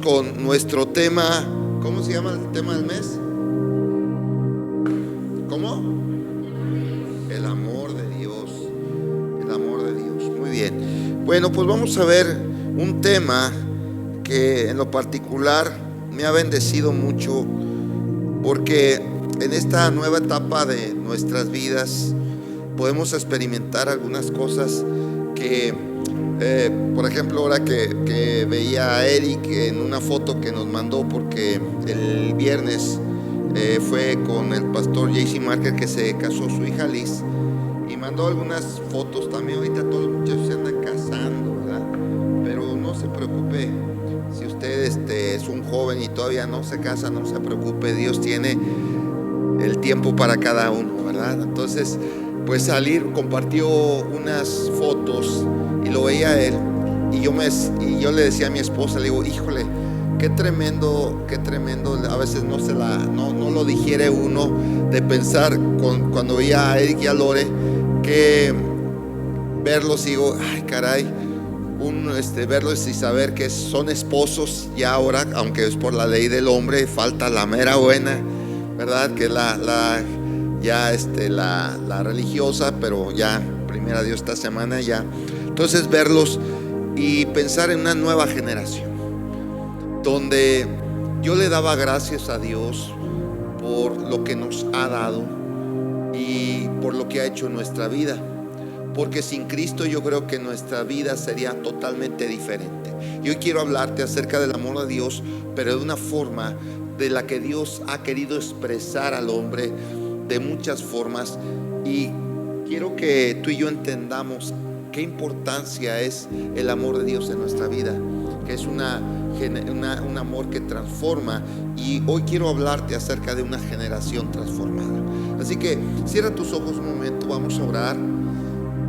con nuestro tema. ¿Cómo se llama el tema del mes? ¿Cómo? El amor de Dios. El amor de Dios. Muy bien. Bueno, pues vamos a ver un tema que en lo particular me ha bendecido mucho, porque en esta nueva etapa de nuestras vidas podemos experimentar algunas cosas que por ejemplo, ahora que veía a Eric en una foto que nos mandó, porque el viernes fue con el pastor JC Marker, que se casó su hija Liz, y mandó algunas fotos. También ahorita todos los muchachos se andan casando, ¿verdad? Pero no se preocupe, si usted es un joven y todavía no se casa, no se preocupe, Dios tiene el tiempo para cada uno, ¿verdad? Entonces, pues compartió unas fotos y lo veía él, y yo le decía a mi esposa, le digo, híjole, qué tremendo, a veces no lo digiere uno, de pensar cuando veía a Eric y a Lore, que verlos, digo, ay caray, verlos y saber que son esposos ya ahora, aunque es por la ley del hombre, falta la mera buena, ¿verdad? Que la religiosa, pero ya, primera Dios, esta semana ya. Entonces verlos y pensar en una nueva generación, donde yo le daba gracias a Dios por lo que nos ha dado y por lo que ha hecho en nuestra vida, porque sin Cristo yo creo que nuestra vida sería totalmente diferente. Y hoy quiero hablarte acerca del amor de Dios, pero de una forma de la que Dios ha querido expresar al hombre de muchas formas, y quiero que tú y yo entendamos qué importancia es el amor de Dios en nuestra vida, que es un amor que transforma. Y hoy quiero hablarte acerca de una generación transformada. Así que cierra tus ojos un momento, vamos a orar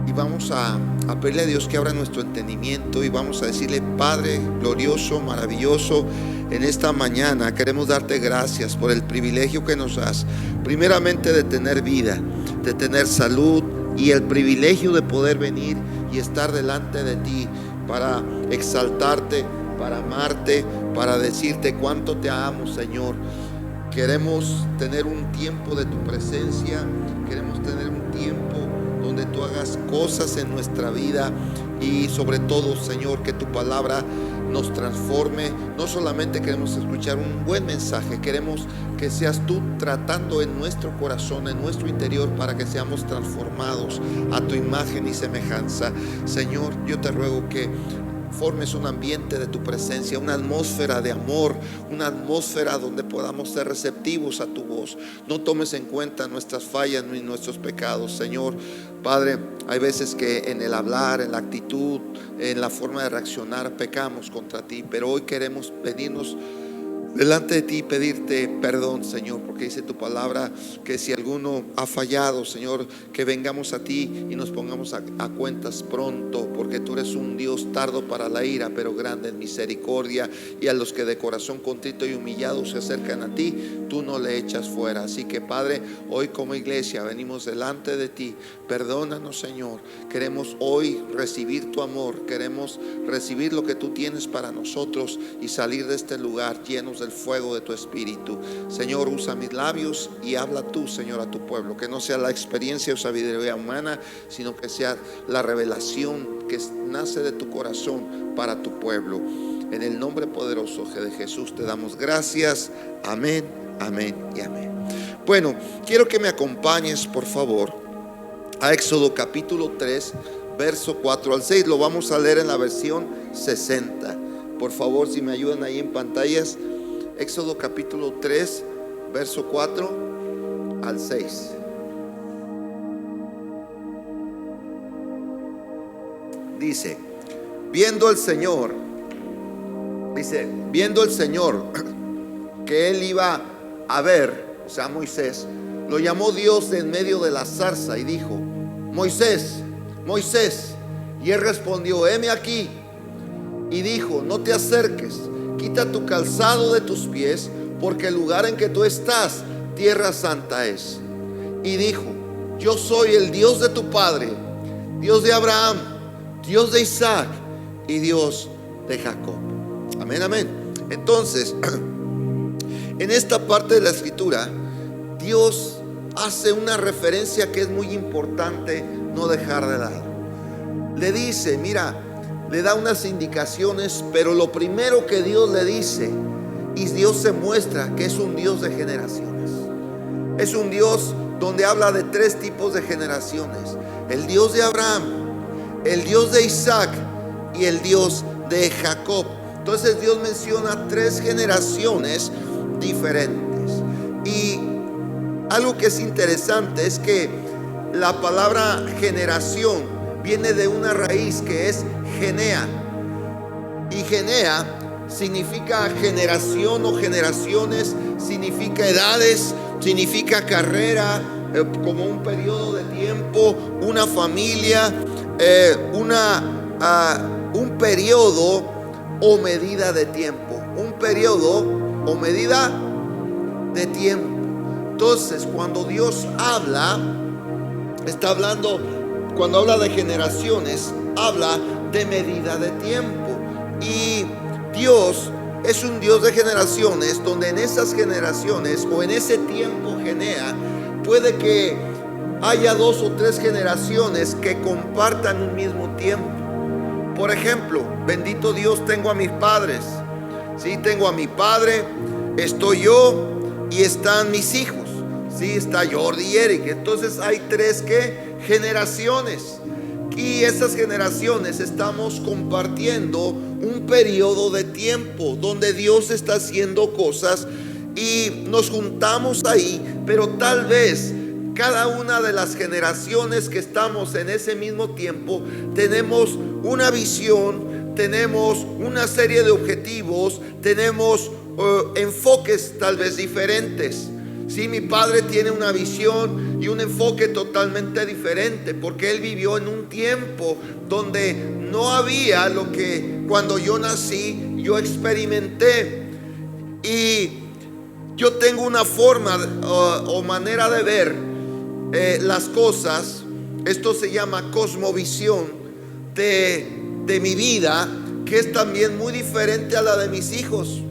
y vamos a pedirle a Dios que abra nuestro entendimiento, y vamos a decirle: Padre glorioso, maravilloso, en esta mañana queremos darte gracias por el privilegio que nos das, primeramente de tener vida, de tener salud, y el privilegio de poder venir y estar delante de ti para exaltarte, para amarte, para decirte cuánto te amo, Señor. Queremos tener un tiempo de tu presencia, queremos tener un tiempo donde tú hagas cosas en nuestra vida, y sobre todo, Señor, que tu palabra nos transforme. No solamente queremos escuchar un buen mensaje, queremos que seas tú tratando en nuestro corazón, en nuestro interior, para que seamos transformados a tu imagen y semejanza. Señor, yo te ruego que formes un ambiente de tu presencia, una atmósfera de amor, una atmósfera donde podamos ser receptivos a tu voz. No tomes en cuenta nuestras fallas ni nuestros pecados, Señor. Padre, hay veces que en el hablar, en la actitud, en la forma de reaccionar, pecamos contra ti, pero hoy queremos venirnos delante de ti y pedirte perdón, Señor, porque dice tu palabra que si alguno ha fallado, Señor, que vengamos a ti y nos pongamos a cuentas pronto, porque tú eres un Dios tardo para la ira, pero grande en misericordia, y a los que de corazón contrito y humillado se acercan a ti, tú no le echas fuera. Así que, Padre, hoy como iglesia venimos delante de ti. Perdónanos, Señor. Queremos hoy recibir tu amor, queremos recibir lo que tú tienes para nosotros y salir de este lugar llenos del fuego de tu espíritu. Señor, usa mis labios y habla tú, Señor, a tu pueblo. Que no sea la experiencia o sabiduría humana, sino que sea la revelación que nace de tu corazón para tu pueblo. En el nombre poderoso de Jesús te damos gracias. Amén, amén y amén. Bueno, quiero que me acompañes, por favor, a Éxodo capítulo 3, verso 4 al 6. Lo vamos a leer en la versión 60. Por favor, si me ayudan ahí en pantallas. Éxodo capítulo 3, verso 4 al 6. Dice, viendo el Señor que él iba a ver, o sea, Moisés, lo llamó Dios en medio de la zarza y dijo: Moisés, Moisés. Y él respondió: heme aquí. Y dijo: no te acerques, quita tu calzado de tus pies, porque el lugar en que tú estás, tierra santa es. Y dijo: yo soy el Dios de tu padre, Dios de Abraham, Dios de Isaac y Dios de Jacob. Amén, amén. Entonces, en esta parte de la escritura, Dios hace una referencia que es muy importante no dejar de lado. Le dice, mira, le da unas indicaciones, pero lo primero que Dios le dice, y Dios se muestra que es un Dios de generaciones. Es un Dios donde habla de tres tipos de generaciones: el Dios de Abraham, el Dios de Isaac y el Dios de Jacob. Entonces Dios menciona tres generaciones diferentes. Y algo que es interesante es que la palabra generación viene de una raíz que es genea. Y genea significa generación o generaciones, significa edades, significa carrera, como un periodo de tiempo, una familia, un periodo o medida de tiempo. Un periodo o medida de tiempo. Entonces, cuando Dios habla, está hablando, cuando habla de generaciones, habla de medida de tiempo. Y Dios es un Dios de generaciones, donde en esas generaciones o en ese tiempo genea, puede que haya 2 o 3 generaciones que compartan un mismo tiempo. Por ejemplo, bendito Dios, tengo a mis padres. Sí, tengo a mi padre, estoy yo y están mis hijos. Sí, está Jordi y Eric. Entonces hay 3 generaciones. Y esas generaciones estamos compartiendo un periodo de tiempo donde Dios está haciendo cosas y nos juntamos ahí, pero tal vez cada una de las generaciones que estamos en ese mismo tiempo tenemos una visión, tenemos una serie de objetivos, tenemos enfoques tal vez diferentes. Sí, mi padre tiene una visión y un enfoque totalmente diferente, porque él vivió en un tiempo donde no había lo que cuando yo nací yo experimenté. Y yo tengo una forma o manera de ver las cosas. Esto se llama cosmovisión de mi vida, que es también muy diferente a la de mis hijos.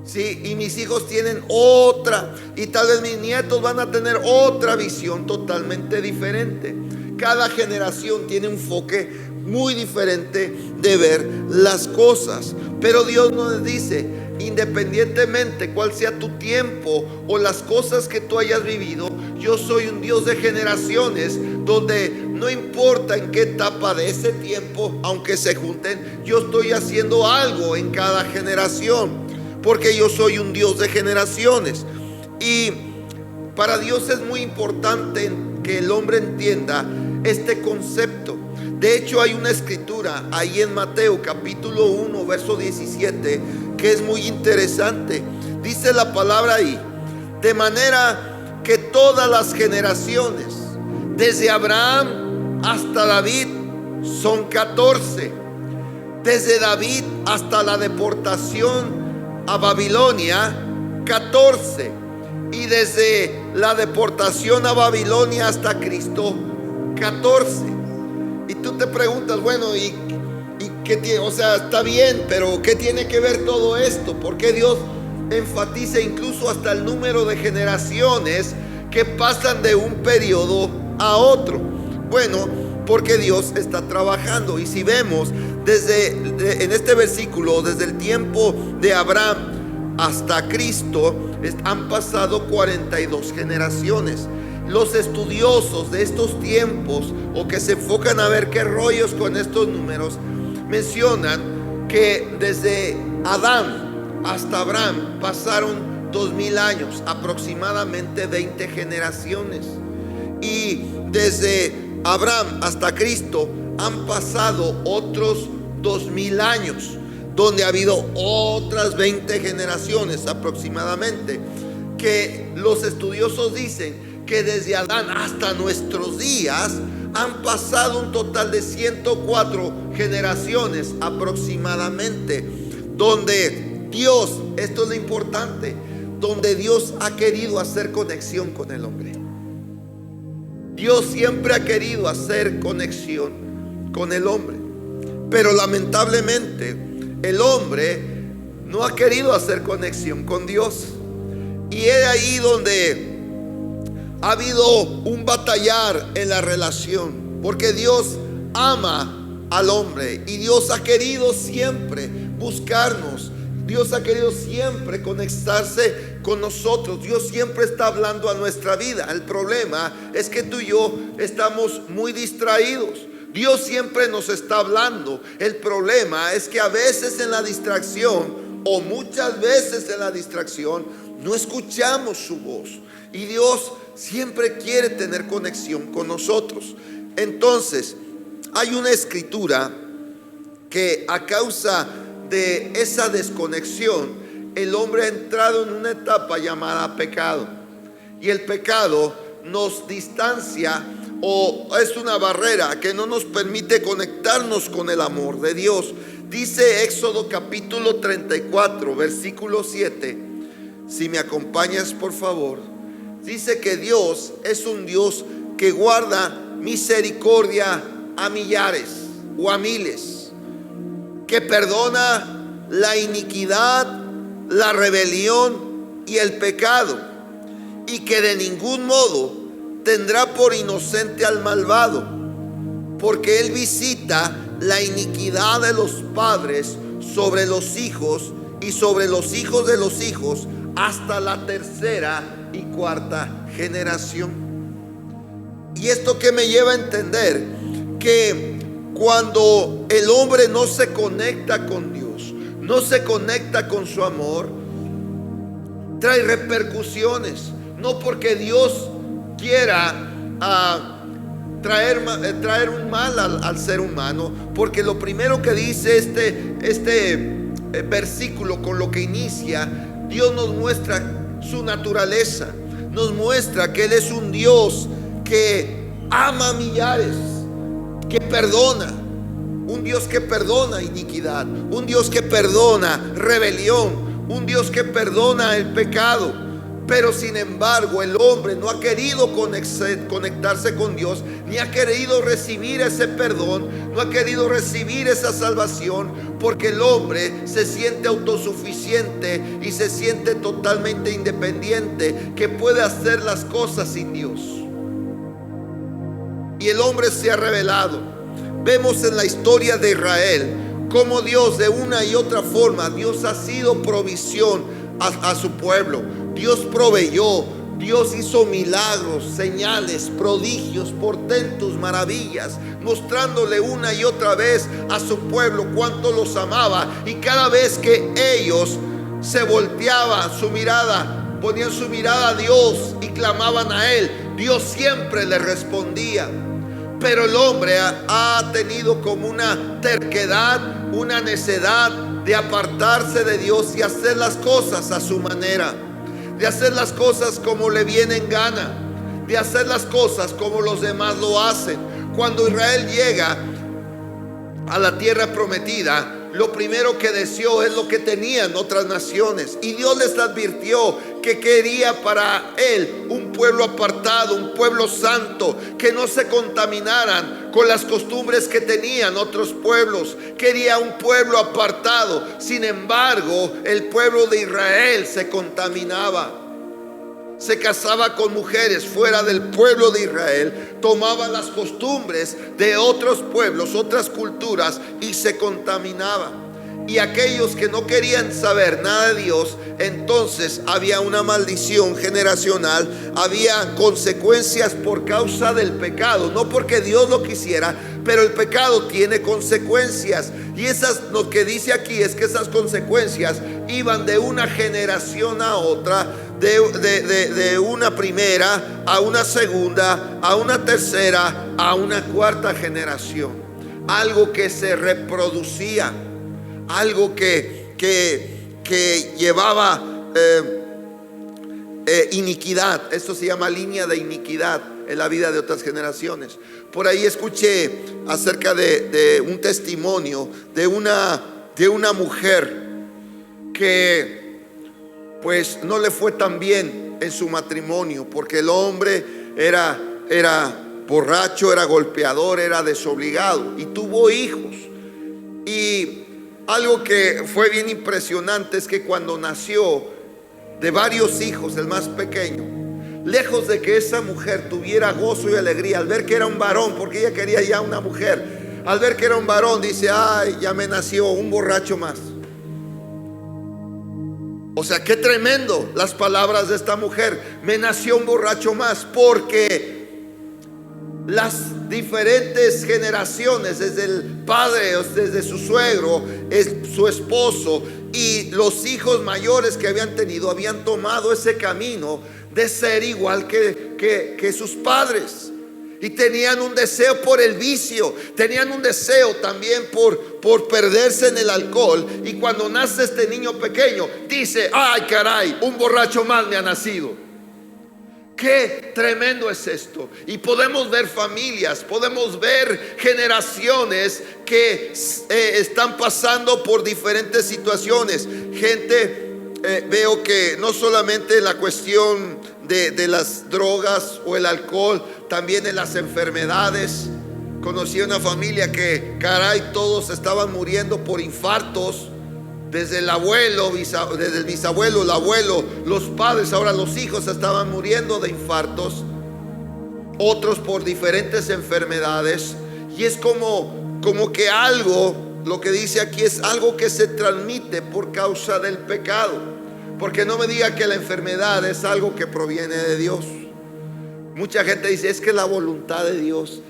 Sí, y mis hijos tienen otra, y tal vez mis nietos van a tener otra visión totalmente diferente. Cada generación tiene un enfoque muy diferente de ver las cosas. Pero Dios nos dice, independientemente cuál sea tu tiempo o las cosas que tú hayas vivido, yo soy un Dios de generaciones, donde no importa en qué etapa de ese tiempo, aunque se junten, yo estoy haciendo algo en cada generación. Porque yo soy un Dios de generaciones. Y para Dios es muy importante que el hombre entienda este concepto. De hecho, hay una escritura ahí en Mateo capítulo 1 verso 17 que es muy interesante. Dice la palabra ahí: de manera que todas las generaciones desde Abraham hasta David son 14. Desde David hasta la deportación a Babilonia, 14. Y desde la deportación a Babilonia hasta Cristo, 14. Y tú te preguntas, bueno, ¿y qué tiene? O sea, está bien, pero ¿qué tiene que ver todo esto? ¿Por qué Dios enfatiza incluso hasta el número de generaciones que pasan de un periodo a otro? Bueno, porque Dios está trabajando. Y si vemos en este versículo, desde el tiempo de Abraham hasta Cristo, han pasado 42 generaciones. Los estudiosos de estos tiempos, o que se enfocan a ver qué rollos con estos números, mencionan que desde Adán hasta Abraham pasaron 2000 años, aproximadamente 20 generaciones. Y desde Abraham hasta Cristo han pasado otros 2000 años, donde ha habido otras 20 generaciones aproximadamente, que los estudiosos dicen que desde Adán hasta nuestros días han pasado un total de 104 generaciones aproximadamente, donde Dios, esto es lo importante, donde Dios ha querido hacer conexión con el hombre. Dios siempre ha querido hacer conexión con el hombre, pero lamentablemente el hombre no ha querido hacer conexión con Dios. Y es ahí donde ha habido un batallar en la relación, porque Dios ama al hombre y Dios ha querido siempre buscarnos. Dios ha querido siempre conectarse con nosotros. Dios siempre está hablando a nuestra vida. El problema es que tú y yo estamos muy distraídos. Dios siempre nos está hablando. El problema es que a veces en la distracción, o muchas veces en la distracción, no escuchamos su voz. Y Dios siempre quiere tener conexión con nosotros. Entonces, hay una escritura que a causa de esa desconexión, el hombre ha entrado en una etapa llamada pecado. Y el pecado nos distancia, o es una barrera que no nos permite conectarnos con el amor de Dios. Dice Éxodo capítulo 34, versículo 7. Si me acompañas, por favor. Dice que Dios es un Dios que guarda misericordia a millares o a miles, que perdona la iniquidad, la rebelión y el pecado, y que de ningún modo tendrá por inocente al malvado, porque Él visita la iniquidad de los padres sobre los hijos y sobre los hijos de los hijos hasta la tercera y cuarta generación. Y esto que me lleva a entender que cuando el hombre no se conecta con Dios, no se conecta con su amor, trae repercusiones. No porque Dios quiera traer un mal al ser humano, porque lo primero que dice este versículo, con lo que inicia, Dios nos muestra su naturaleza, nos muestra que Él es un Dios que ama millares, que perdona, un Dios que perdona iniquidad, un Dios que perdona rebelión, un Dios que perdona el pecado. Pero sin embargo el hombre no ha querido conectarse con Dios, ni ha querido recibir ese perdón, no ha querido recibir esa salvación, porque el hombre se siente autosuficiente y se siente totalmente independiente, que puede hacer las cosas sin Dios. Y el hombre se ha rebelado. Vemos en la historia de Israel cómo Dios, de una y otra forma, Dios ha sido provisión a su pueblo. Dios proveyó, Dios hizo milagros, señales, prodigios, portentos, maravillas, mostrándole una y otra vez a su pueblo cuánto los amaba. Y cada vez que ellos se volteaban su mirada, ponían su mirada a Dios y clamaban a Él, Dios siempre les respondía. Pero el hombre ha tenido como una terquedad, una necedad de apartarse de Dios y hacer las cosas a su manera, de hacer las cosas como le viene en gana, de hacer las cosas como los demás lo hacen. Cuando Israel llega a la tierra prometida, lo primero que deseó es lo que tenían otras naciones. Y Dios les advirtió que quería para Él un pueblo apartado, un pueblo santo, que no se contaminaran con las costumbres que tenían otros pueblos. Quería un pueblo apartado. Sin embargo, el pueblo de Israel se contaminaba. Se casaba con mujeres fuera del pueblo de Israel, tomaba las costumbres de otros pueblos, otras culturas, y se contaminaba. Y aquellos que no querían saber nada de Dios, entonces había una maldición generacional, había consecuencias por causa del pecado, no porque Dios lo quisiera, pero el pecado tiene consecuencias. Y lo que dice aquí es que esas consecuencias iban de una generación a otra, de una primera a una segunda, a una tercera, a una cuarta generación. Algo que se reproducía, algo que llevaba iniquidad. Esto se llama línea de iniquidad en la vida de otras generaciones. Por ahí escuché acerca de un testimonio de una mujer que pues no le fue tan bien en su matrimonio, porque el hombre era borracho, era golpeador, era desobligado, y tuvo hijos. Y algo que fue bien impresionante es que cuando nació de varios hijos, el más pequeño, lejos de que esa mujer tuviera gozo y alegría al ver que era un varón, porque ella quería ya una mujer, al ver que era un varón, dice: ay, ya me nació un borracho más. O sea, qué tremendo las palabras de esta mujer: me nació un borracho más, porque las diferentes generaciones, desde el padre, desde su suegro, su esposo y los hijos mayores que habían tenido, habían tomado ese camino de ser igual que sus padres. Y tenían un deseo por el vicio, tenían un deseo también por perderse en el alcohol. Y cuando nace este niño pequeño, dice: ay, caray, un borracho más me ha nacido. Qué tremendo es esto. Y podemos ver familias, podemos ver generaciones que están pasando por diferentes situaciones. Gente, veo que no solamente la cuestión de las drogas o el alcohol, también en las enfermedades. Conocí una familia que, caray, todos estaban muriendo por infartos. Desde el abuelo, desde el bisabuelo, el abuelo, los padres, ahora los hijos estaban muriendo de infartos. Otros por diferentes enfermedades. Y es como que algo, lo que dice aquí es algo que se transmite por causa del pecado. Porque no me diga que la enfermedad es algo que proviene de Dios. Mucha gente dice: es que la voluntad de Dios.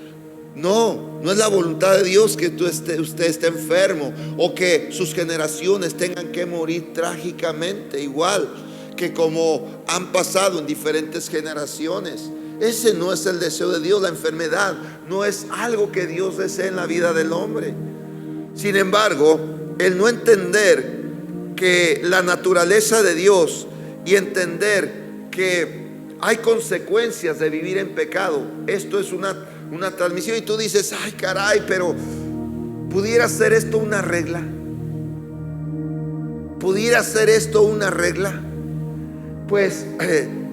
No, no es la voluntad de Dios que usted esté enfermo o que sus generaciones tengan que morir trágicamente, igual que como han pasado en diferentes generaciones. Ese no es el deseo de Dios. La enfermedad no es algo que Dios desea en la vida del hombre. Sin embargo, el no entender que la naturaleza de Dios y entender que hay consecuencias de vivir en pecado, esto es una transmisión. Y tú dices: ay, caray, pero ¿pudiera ser esto una regla? ¿Pudiera ser esto una regla? Pues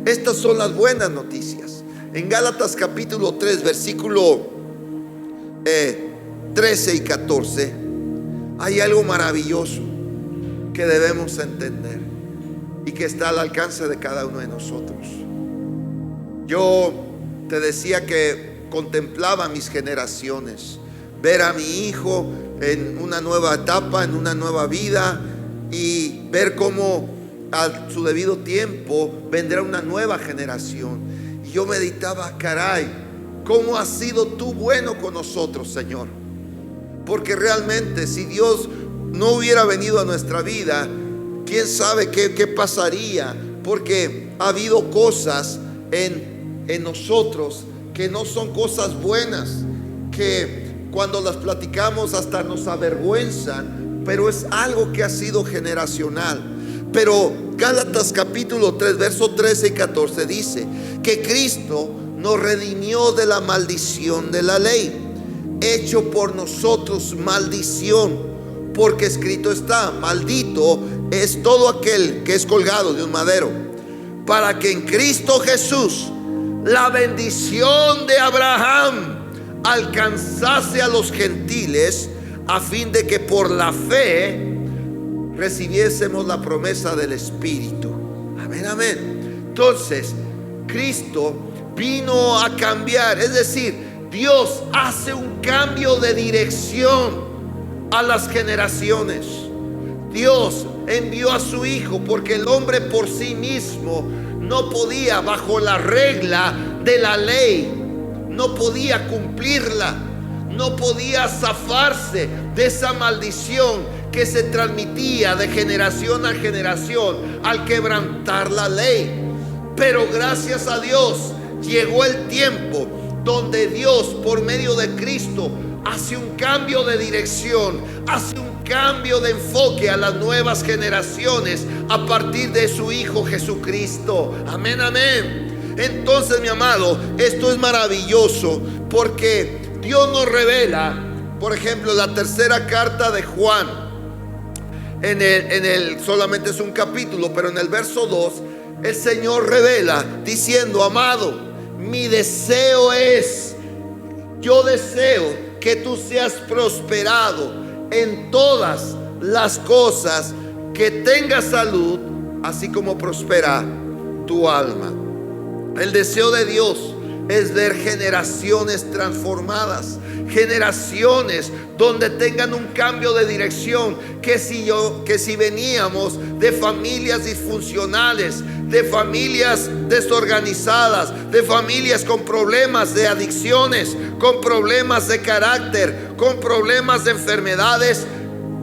estas son las buenas noticias. En Gálatas capítulo 3, versículo 13 y 14, hay algo maravilloso que debemos entender y que está al alcance de cada uno de nosotros. Yo te decía que contemplaba mis generaciones, ver a mi hijo en una nueva etapa, en una nueva vida, y ver cómo a su debido tiempo vendrá una nueva generación. Y yo meditaba: caray, ¿cómo has sido tú bueno con nosotros, Señor? Porque realmente, si Dios no hubiera venido a nuestra vida, quién sabe qué pasaría, porque ha habido cosas en nosotros que no son cosas buenas, que cuando las platicamos hasta nos avergüenzan, pero es algo que ha sido generacional. Pero Gálatas capítulo 3, verso 13 y 14 dice que Cristo nos redimió de la maldición de la ley, hecho por nosotros maldición, porque escrito está: maldito es todo aquel que es colgado de un madero, para que en Cristo Jesús la bendición de Abraham alcanzase a los gentiles, a fin de que por la fe recibiésemos la promesa del Espíritu. Amén, amén. Entonces, Cristo vino a cambiar, es decir, Dios hace un cambio de dirección a las generaciones. Dios envió a su Hijo porque el hombre por sí mismo no podía, bajo la regla de la ley, no podía cumplirla, no podía zafarse de esa maldición que se transmitía de generación a generación al quebrantar la ley. Pero gracias a Dios llegó el tiempo donde Dios, por medio de Cristo, hace un cambio de dirección, hace un cambio de enfoque a las nuevas generaciones a partir de su Hijo Jesucristo. Amén, amén. Entonces, mi amado, esto es maravilloso porque Dios nos revela, por ejemplo, la tercera carta de Juan, solamente es un capítulo, pero en el verso 2, el Señor revela diciendo: amado, mi deseo es, yo deseo que tú seas prosperado en todas las cosas, que tengas salud, así como prospera tu alma. El deseo de Dios es ver generaciones transformadas, generaciones donde tengan un cambio de dirección. Que si veníamos de familias disfuncionales, de familias desorganizadas, de familias con problemas de adicciones, con problemas de carácter, con problemas de enfermedades,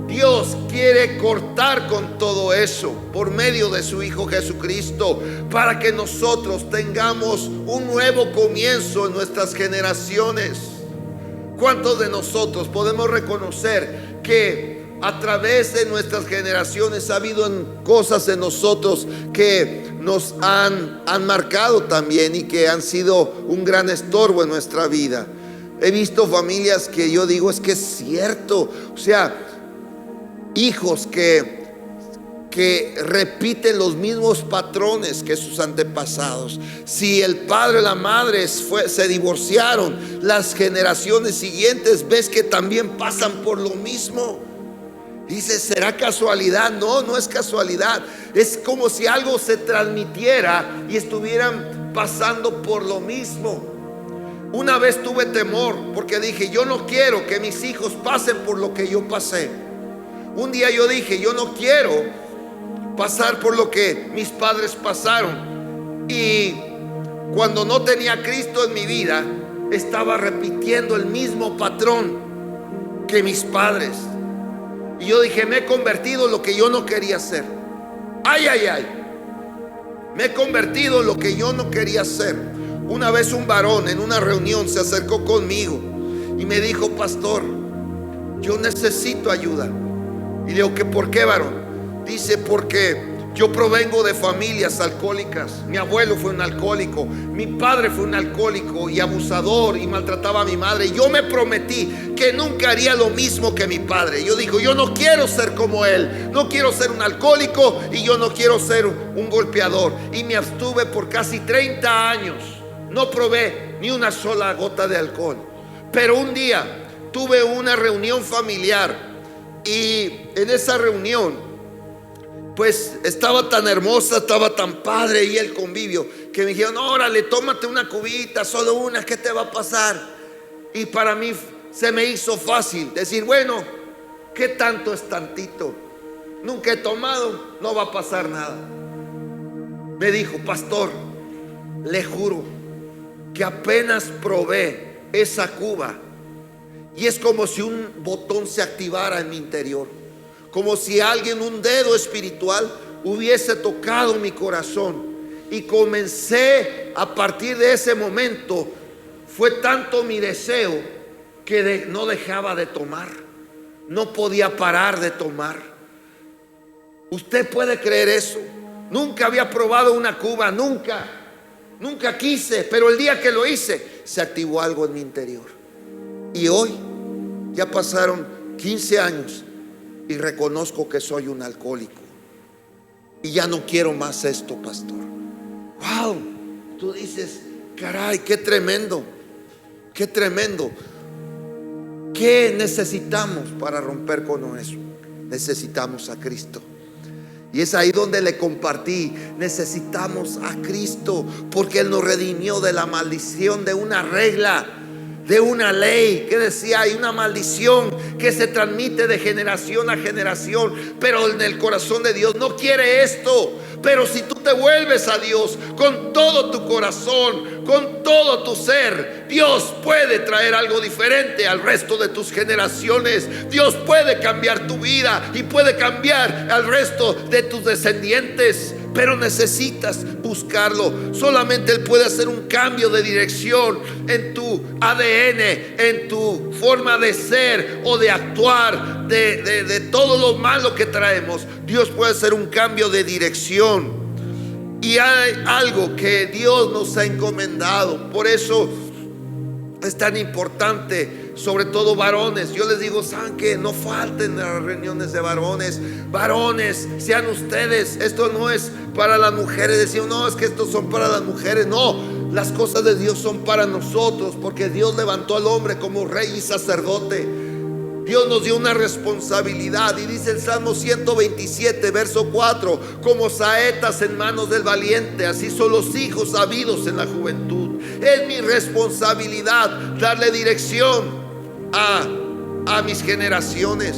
Dios quiere cortar con todo eso por medio de su Hijo Jesucristo, para que nosotros tengamos un nuevo comienzo en nuestras generaciones. ¿Cuántos de nosotros podemos reconocer que a través de nuestras generaciones ha habido cosas en nosotros que nos han marcado también y que han sido un gran estorbo en nuestra vida? He visto familias que yo digo, es que es cierto, o sea, hijos que repiten los mismos patrones que sus antepasados. Si el padre o la madre se divorciaron, las generaciones siguientes ves que también pasan por lo mismo. Dices, ¿será casualidad? No, no es casualidad. Es como si algo se transmitiera y estuvieran pasando por lo mismo. Una vez tuve temor porque dije, yo no quiero que mis hijos pasen por lo que yo pasé. Un día yo dije, yo no quiero pasar por lo que mis padres pasaron. Y cuando no tenía a Cristo en mi vida, estaba repitiendo el mismo patrón que mis padres. Y yo dije, me he convertido en lo que yo no quería ser. Ay, ay, ay. Me he convertido en lo que yo no quería ser. Una vez un varón en una reunión se acercó conmigo y me dijo, pastor, yo necesito ayuda. Y le digo, ¿que por qué, varón? Dice, porque yo provengo de familias alcohólicas. Mi abuelo fue un alcohólico, mi padre fue un alcohólico y abusador y maltrataba a mi madre. Y yo me prometí que nunca haría lo mismo que mi padre. Yo digo, yo no quiero ser como él, no quiero ser un alcohólico y yo no quiero ser un golpeador. Y me abstuve por casi 30 años. No probé ni una sola gota de alcohol. Pero un día tuve una reunión familiar. Y en esa reunión, pues estaba tan hermosa, estaba tan padre y el convivio, que me dijeron, órale, tómate una cubita, solo una, ¿qué te va a pasar? Y para mí se me hizo fácil decir, bueno, ¿qué tanto es tantito? Nunca he tomado, no va a pasar nada. Me dijo, pastor, le juro que apenas probé esa cuba y es como si un botón se activara en mi interior, como si alguien, un dedo espiritual, hubiese tocado mi corazón. Y comencé, a partir de ese momento, fue tanto mi deseo que no dejaba de tomar. No podía parar de tomar. Usted puede creer eso. Nunca había probado una cuba, nunca quise, pero el día que lo hice, se activó algo en mi interior. Y hoy ya pasaron 15 años y reconozco que soy un alcohólico. Y ya no quiero más esto, pastor. Wow, tú dices, caray, qué tremendo, qué tremendo. ¿Qué necesitamos para romper con eso? Necesitamos a Cristo. Y es ahí donde le compartí, necesitamos a Cristo, porque Él nos redimió de la maldición de una regla, de una ley que decía, hay una maldición que se transmite de generación a generación, pero en el corazón de Dios no quiere esto. Pero si tú te vuelves a Dios con todo tu corazón, con todo tu ser, Dios puede traer algo diferente al resto de tus generaciones. Dios puede cambiar tu vida y puede cambiar al resto de tus descendientes. Pero necesitas buscarlo. Solamente Él puede hacer un cambio de dirección en tu ADN, en tu forma de ser o de actuar, de todo lo malo que traemos. Dios puede hacer un cambio de dirección. Y hay algo que Dios nos ha encomendado. Por eso es tan importante, sobre todo varones. Yo les digo, ¿saben qué? No falten a las reuniones de varones. Varones, sean ustedes. Esto no es para las mujeres. Decimos, no, es que estos son para las mujeres. No, las cosas de Dios son para nosotros, porque Dios levantó al hombre como rey y sacerdote. Dios nos dio una responsabilidad, y dice el Salmo 127 verso 4: como saetas en manos del valiente, así son los hijos habidos en la juventud. Es mi responsabilidad darle dirección a mis generaciones.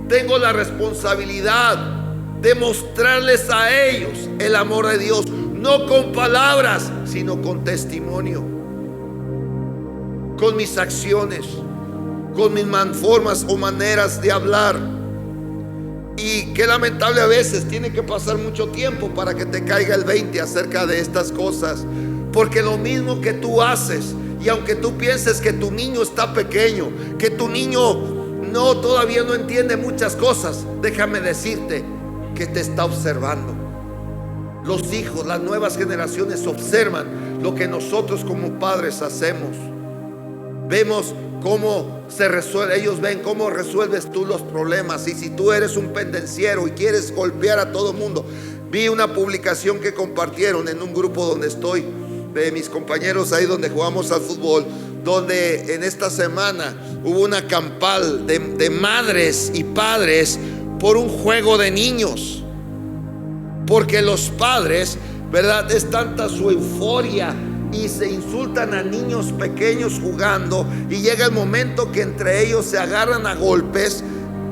Tengo la responsabilidad de mostrarles a ellos el amor de Dios, no con palabras, sino con testimonio, con mis acciones, con mis formas o maneras de hablar. Y qué lamentable, a veces tiene que pasar mucho tiempo para que te caiga el 20 acerca de estas cosas, porque lo mismo que tú haces, y aunque tú pienses que tu niño está pequeño, que tu niño todavía no entiende muchas cosas, déjame decirte que te está observando. Los hijos, las nuevas generaciones observan lo que nosotros como padres hacemos. Vemos cómo se resuelve, ellos ven cómo resuelves tú los problemas. Y si tú eres un pendenciero y quieres golpear a todo el mundo, vi una publicación que compartieron en un grupo donde estoy, de mis compañeros ahí donde jugamos al fútbol, donde en esta semana hubo una campal de madres y padres por un juego de niños, porque los padres, ¿verdad?, es tanta su euforia y se insultan a niños pequeños jugando, y llega el momento que entre ellos se agarran a golpes.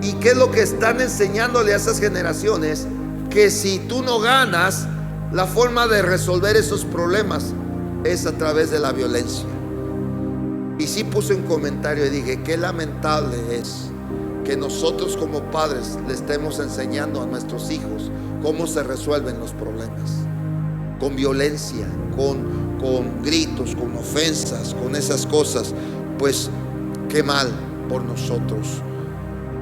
¿Y qué es lo que están enseñándole a esas generaciones? Que si tú no ganas, la forma de resolver esos problemas es a través de la violencia. Y sí puse un comentario y dije: qué lamentable es que nosotros como padres le estemos enseñando a nuestros hijos cómo se resuelven los problemas, con violencia, con gritos, con ofensas, con esas cosas. Pues qué mal por nosotros.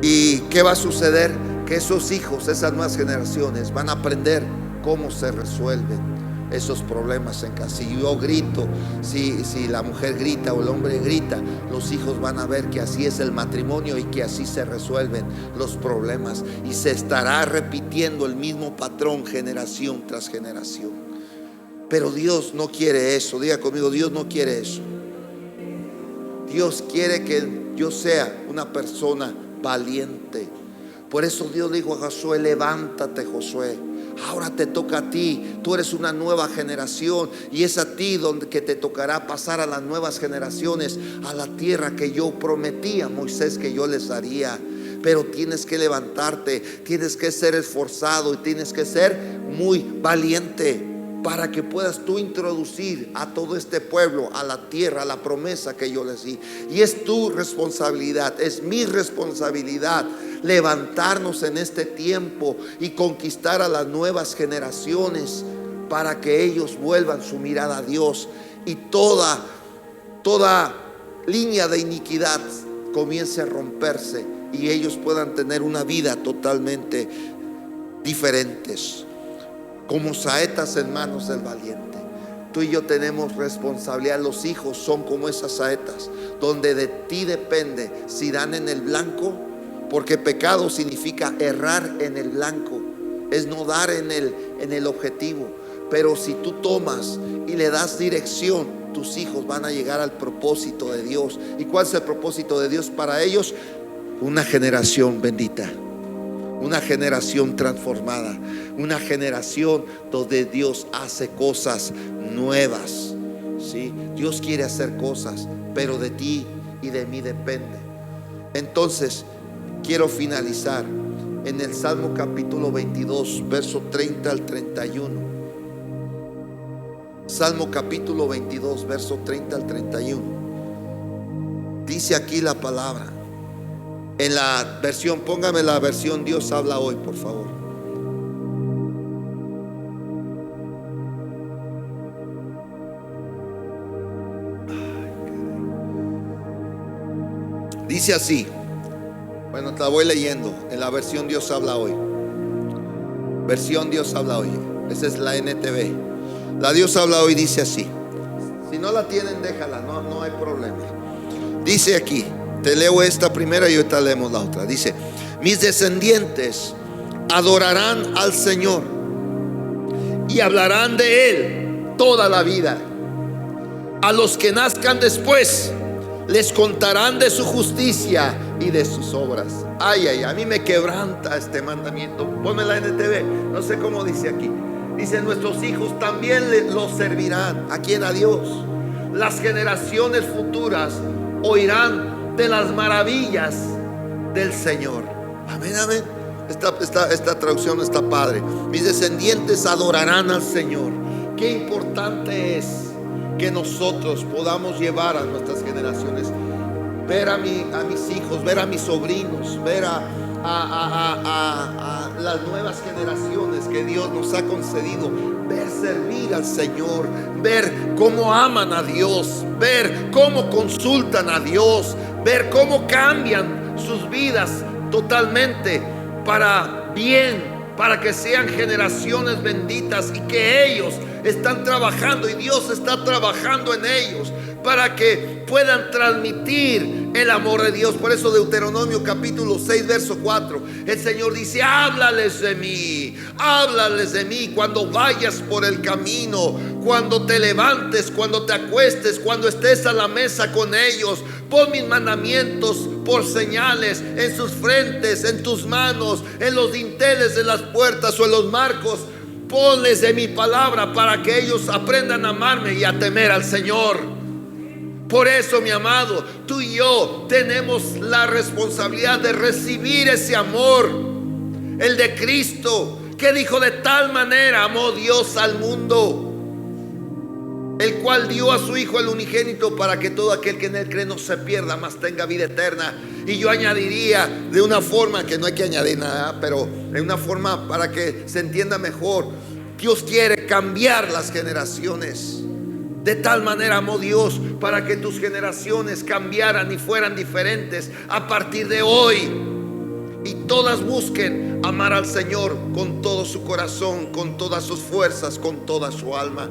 ¿Y qué va a suceder? Que esos hijos, esas nuevas generaciones van a aprender cómo se resuelven esos problemas en casa. Si yo grito, si la mujer grita o el hombre grita, los hijos van a ver que así es el matrimonio y que así se resuelven los problemas, y se estará repitiendo el mismo patrón generación tras generación. Pero Dios no quiere eso. Diga conmigo: Dios no quiere eso. Dios quiere que yo sea una persona valiente. Por eso Dios dijo a Josué: levántate, Josué, ahora te toca a ti. Tú eres una nueva generación, y es a ti donde que te tocará pasar a las nuevas generaciones a la tierra que yo prometí a Moisés que yo les daría. Pero tienes que levantarte, tienes que ser esforzado y tienes que ser muy valiente para que puedas tú introducir a todo este pueblo a la tierra, a la promesa que yo les di. Y es tu responsabilidad, es mi responsabilidad levantarnos en este tiempo y conquistar a las nuevas generaciones para que ellos vuelvan su mirada a Dios, y toda línea de iniquidad comience a romperse y ellos puedan tener una vida totalmente diferentes, como saetas en manos del valiente. Tú y yo tenemos responsabilidad. Los hijos son como esas saetas, donde de ti depende si dan en el blanco, porque pecado significa errar en el blanco, es no dar en el objetivo. Pero si tú tomas y le das dirección, tus hijos van a llegar al propósito de Dios. ¿Y cuál es el propósito de Dios para ellos? Una generación bendita, una generación transformada, una generación donde Dios hace cosas nuevas. ¿Sí? Dios quiere hacer cosas, pero de ti y de mí depende. Entonces quiero finalizar en el Salmo capítulo 22, verso 30 al 31. Salmo capítulo 22, verso 30 al 31. Dice aquí la palabra. En la versión, póngame la versión Dios habla hoy, por favor. Dice así. Bueno, te la voy leyendo. En la versión Dios habla hoy. Versión Dios habla hoy. Esa es la NTV. La Dios habla hoy dice así. Si no la tienen, déjala, no hay problema. Dice aquí, te leo esta primera y ahorita leemos la otra. Dice: mis descendientes adorarán al Señor y hablarán de Él toda la vida. A los que nazcan después les contarán de su justicia y de sus obras. Ay, ay, a mí me quebranta este mandamiento. Ponme la NTV, no sé cómo dice aquí. Dice: nuestros hijos también los servirán. ¿A quién? A Dios. Las generaciones futuras oirán de las maravillas del Señor. Amén, amén. Esta traducción está padre. Mis descendientes adorarán al Señor. Qué importante es que nosotros podamos llevar a nuestras generaciones, ver a mis hijos, ver a mis sobrinos, ver a las nuevas generaciones que Dios nos ha concedido, ver servir al Señor, ver cómo aman a Dios, ver cómo consultan a Dios, ver cómo cambian sus vidas totalmente para bien, para que sean generaciones benditas, y que ellos están trabajando y Dios está trabajando en ellos para que puedan transmitir el amor de Dios. Por eso Deuteronomio capítulo 6 verso 4, el Señor dice: háblales de mí cuando vayas por el camino, cuando te levantes, cuando te acuestes, cuando estés a la mesa con ellos. Pon mis mandamientos por señales en sus frentes, en tus manos, en los dinteles de las puertas o en los marcos. Ponles de mi palabra para que ellos aprendan a amarme y a temer al Señor. Por eso, mi amado, tú y yo tenemos la responsabilidad de recibir ese amor, el de Cristo, que dijo: de tal manera amó Dios al mundo, el cual dio a su Hijo el unigénito, para que todo aquel que en él cree no se pierda, mas tenga vida eterna. Y yo añadiría de una forma que no hay que añadir nada, pero en una forma para que se entienda mejor: Dios quiere cambiar las generaciones. De tal manera amó Dios para que tus generaciones cambiaran y fueran diferentes a partir de hoy, y todas busquen amar al Señor con todo su corazón, con todas sus fuerzas, con toda su alma.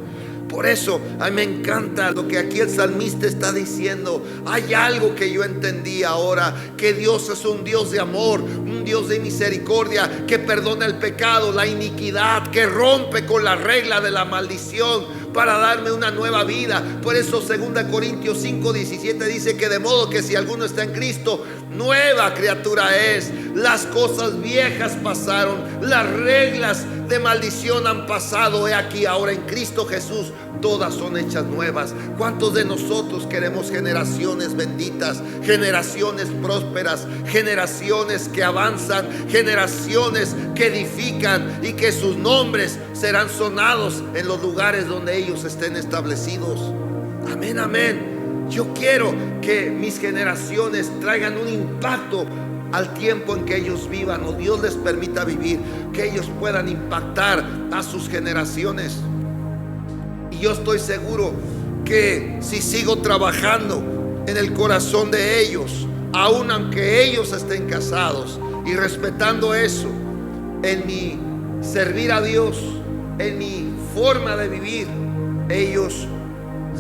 Por eso a mí me encanta lo que aquí el salmista está diciendo. Hay algo que yo entendí ahora: que Dios es un Dios de amor, un Dios de misericordia, que perdona el pecado, la iniquidad, que rompe con la regla de la maldición para darme una nueva vida. Por eso 2 Corintios 5:17 dice que de modo que si alguno está en Cristo, nueva criatura es. Las cosas viejas pasaron, las reglas de maldición han pasado. He aquí ahora en Cristo Jesús todas son hechas nuevas. ¿Cuántos de nosotros queremos generaciones benditas, generaciones prósperas, generaciones que avanzan, generaciones que edifican, y que sus nombres serán sonados en los lugares donde ellos estén establecidos? Amén, amén. Yo quiero que mis generaciones traigan un impacto al tiempo en que ellos vivan, o Dios les permita vivir, que ellos puedan impactar a sus generaciones. Y yo estoy seguro que si sigo trabajando en el corazón de ellos, aun aunque ellos estén casados, y respetando eso, en mi servir a Dios, en mi forma de vivir, ellos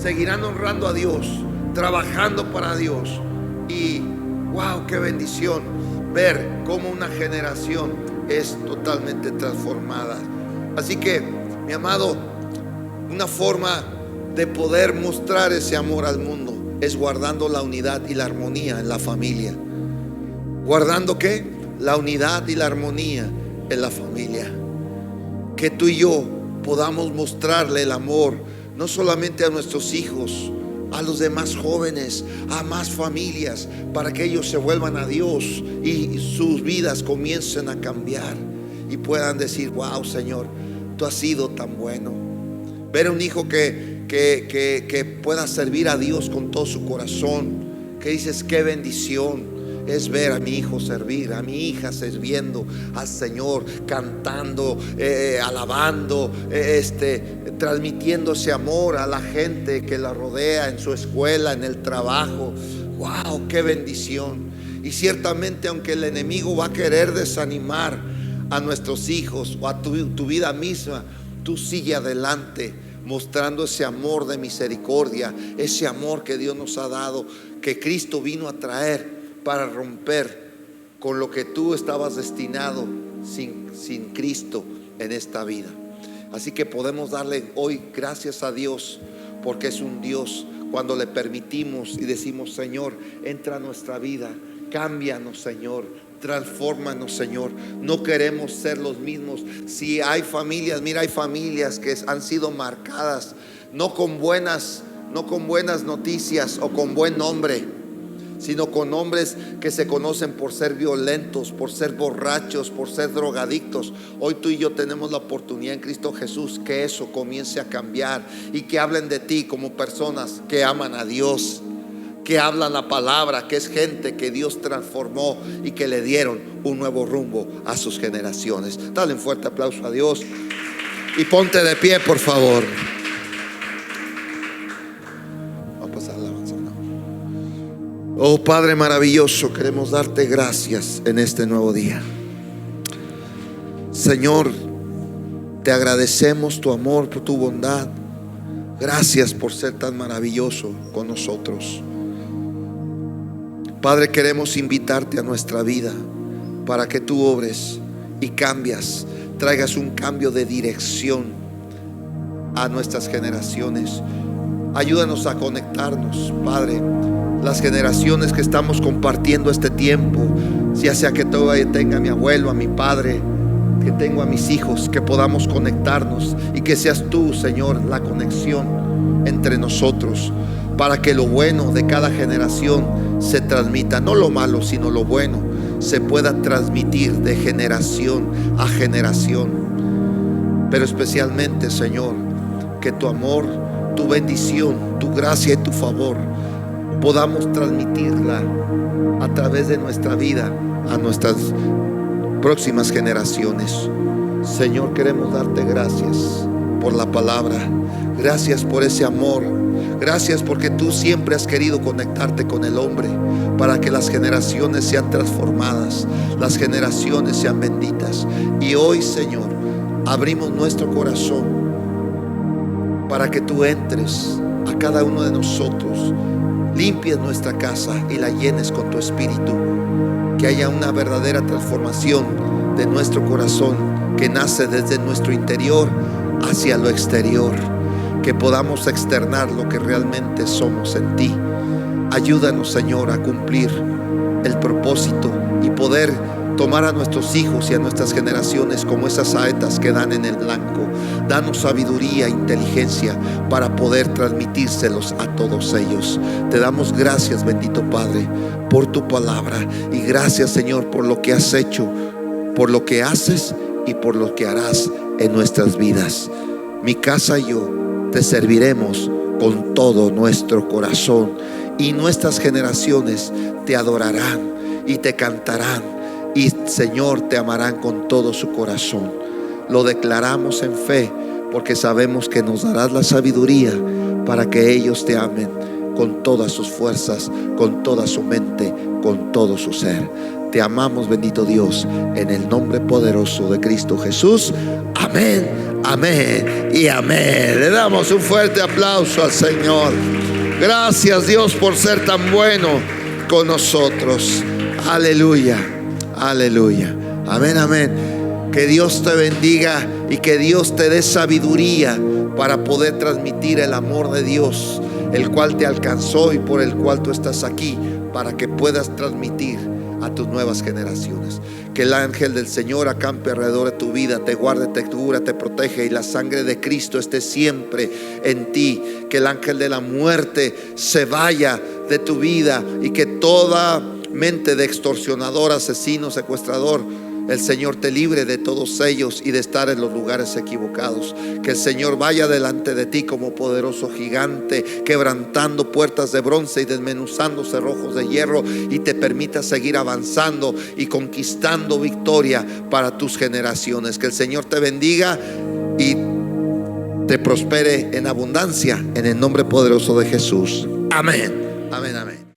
seguirán honrando a Dios, trabajando para Dios. Y wow, qué bendición ver cómo una generación es totalmente transformada. Así que, mi amado, una forma de poder mostrar ese amor al mundo es guardando la unidad y la armonía en la familia. ¿Guardando qué? La unidad y la armonía en la familia. Que tú y yo podamos mostrarle el amor, no solamente a nuestros hijos, a los demás jóvenes, a más familias, para que ellos se vuelvan a Dios y sus vidas comiencen a cambiar y puedan decir: wow, Señor, tú has sido tan bueno. Ver a un hijo que pueda servir a Dios con todo su corazón, que dices: qué bendición es ver a mi hijo servir, a mi hija sirviendo al Señor, cantando, alabando, transmitiendo ese amor a la gente que la rodea en su escuela, en el trabajo. Wow, qué bendición. Y ciertamente, aunque el enemigo va a querer desanimar a nuestros hijos o a tu vida misma, tú sigue adelante, mostrando ese amor de misericordia, ese amor que Dios nos ha dado, que Cristo vino a traer para romper con lo que tú estabas destinado sin Cristo en esta vida. Así que podemos darle hoy gracias a Dios, porque es un Dios cuando le permitimos y decimos: Señor, entra a nuestra vida, cámbianos, Señor, transfórmanos, Señor. No queremos ser los mismos. Si hay familias, mira, hay familias que han sido marcadas no con buenas noticias o con buen nombre, sino con hombres que se conocen por ser violentos, por ser borrachos, por ser drogadictos. Hoy tú y yo tenemos la oportunidad en Cristo Jesús que eso comience a cambiar y que hablen de ti como personas que aman a Dios, que hablan la palabra, que es gente que Dios transformó y que le dieron un nuevo rumbo a sus generaciones. Dale un fuerte aplauso a Dios y ponte de pie, por favor. Oh Padre maravilloso, queremos darte gracias en este nuevo día. Señor, te agradecemos tu amor, por tu bondad. Gracias por ser tan maravilloso con nosotros. Padre, queremos invitarte a nuestra vida para que tú obres y traigas un cambio de dirección a nuestras generaciones. Ayúdanos a conectarnos, Padre. Las generaciones que estamos compartiendo este tiempo, ya sea que todavía tenga a mi abuelo, a mi padre, que tengo a mis hijos, que podamos conectarnos y que seas tú, Señor, la conexión entre nosotros, para que lo bueno de cada generación se transmita, no lo malo, sino lo bueno, se pueda transmitir de generación a generación. Pero especialmente, Señor, que tu amor, tu bendición, tu gracia y tu favor podamos transmitirla a través de nuestra vida a nuestras próximas generaciones. Señor, queremos darte gracias por la palabra. Gracias por ese amor. Gracias porque tú siempre has querido conectarte con el hombre para que las generaciones sean transformadas, las generaciones sean benditas. Y hoy, Señor, abrimos nuestro corazón para que tú entres a cada uno de nosotros, limpies nuestra casa y la llenes con tu espíritu. Que haya una verdadera transformación de nuestro corazón que nace desde nuestro interior hacia lo exterior. Que podamos externar lo que realmente somos en ti. Ayúdanos, Señor, a cumplir el propósito y poder tomar a nuestros hijos y a nuestras generaciones como esas saetas que dan en el blanco. Danos sabiduría e inteligencia para poder transmitírselos a todos ellos. Te damos gracias, bendito Padre, por tu palabra. Y gracias, Señor, por lo que has hecho, por lo que haces y por lo que harás en nuestras vidas. Mi casa y yo te serviremos con todo nuestro corazón, y nuestras generaciones te adorarán y te cantarán, y Señor, te amarán con todo su corazón. Lo declaramos en fe porque sabemos que nos darás la sabiduría para que ellos te amen con todas sus fuerzas, con toda su mente, con todo su ser. Te amamos, bendito Dios, en el nombre poderoso de Cristo Jesús. Amén, amén y amén. Le damos un fuerte aplauso al Señor. Gracias, Dios, por ser tan bueno con nosotros. Aleluya, aleluya. Amén, amén. Que Dios te bendiga y que Dios te dé sabiduría para poder transmitir el amor de Dios, el cual te alcanzó y por el cual tú estás aquí, para que puedas transmitir a tus nuevas generaciones. Que el ángel del Señor acampe alrededor de tu vida, te guarde, te cubra, te protege, y la sangre de Cristo esté siempre en ti. Que el ángel de la muerte se vaya de tu vida y que toda mente de extorsionador, asesino, secuestrador, el Señor te libre de todos ellos y de estar en los lugares equivocados. Que el Señor vaya delante de ti como poderoso gigante, quebrantando puertas de bronce y desmenuzando cerrojos de hierro, y te permita seguir avanzando y conquistando victoria para tus generaciones. Que el Señor te bendiga y te prospere en abundancia en el nombre poderoso de Jesús. Amén, amén, amén.